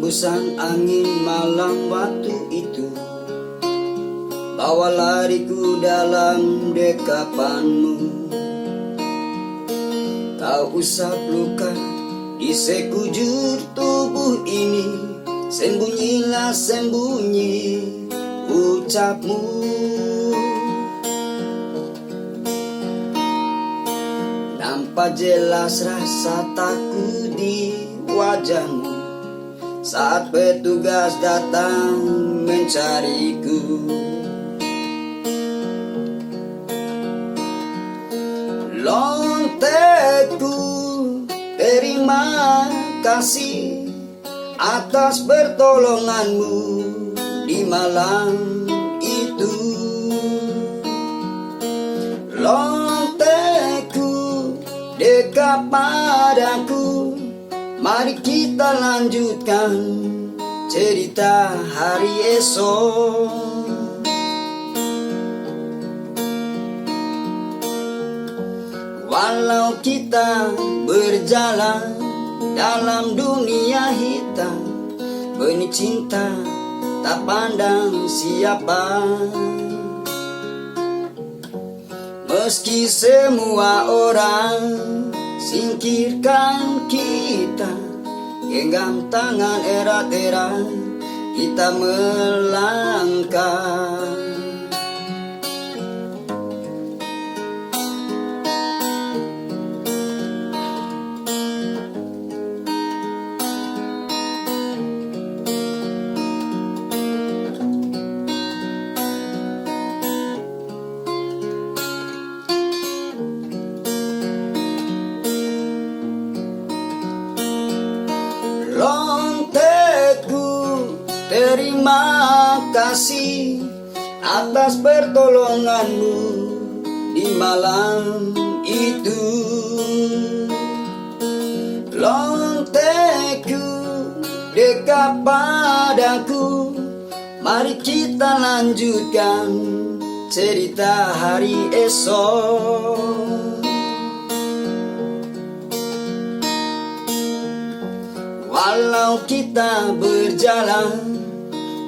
Hembusan angin malam waktu itu bawa lariku dalam dekapanmu. Tak usah luka di sekujur tubuh ini, sembunyilah sembunyi ucapmu. Nampak jelas rasa takut di wajahmu saat petugas datang mencariku. Lontekku, terima kasih atas pertolonganmu di malam itu. Lontekku, dekat padaku, mari kita lanjutkan cerita hari esok. Walau kita berjalan dalam dunia hitam, benih cinta tak pandang siapa. Meski semua orang singkirkan kita, genggam tangan erat-erat kita melangkah. Lontekku, terima kasih atas pertolonganmu di malam itu. Lontekku, dekat padaku, mari kita lanjutkan cerita hari esok. Walau kita berjalan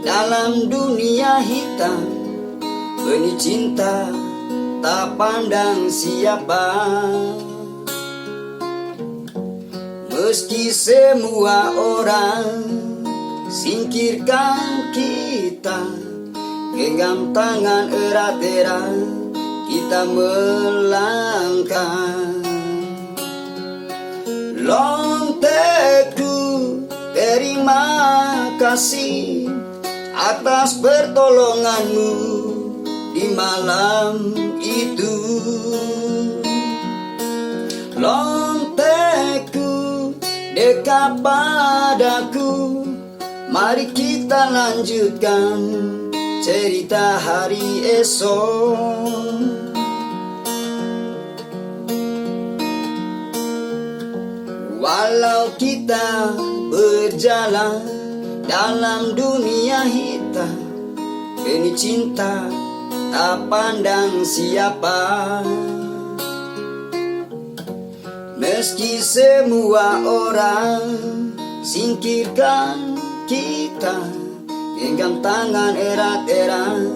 dalam dunia hitam, benih cinta tak pandang siapa. Meski semua orang singkirkan kita, genggam tangan erat-erat kita melangkah. Lontekku, terima kasih atas pertolonganmu di malam itu. Lontekku, dekat padaku, mari kita lanjutkan cerita hari esok. Walau kita berjalan dalam dunia hitam, benih cinta tak pandang siapa. Meski semua orang singkirkan kita, genggam tangan erat-erat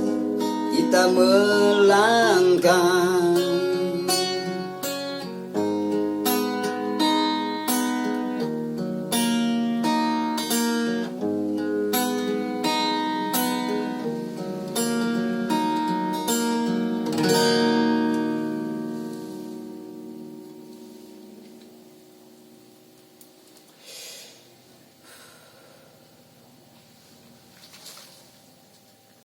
kita melangkah.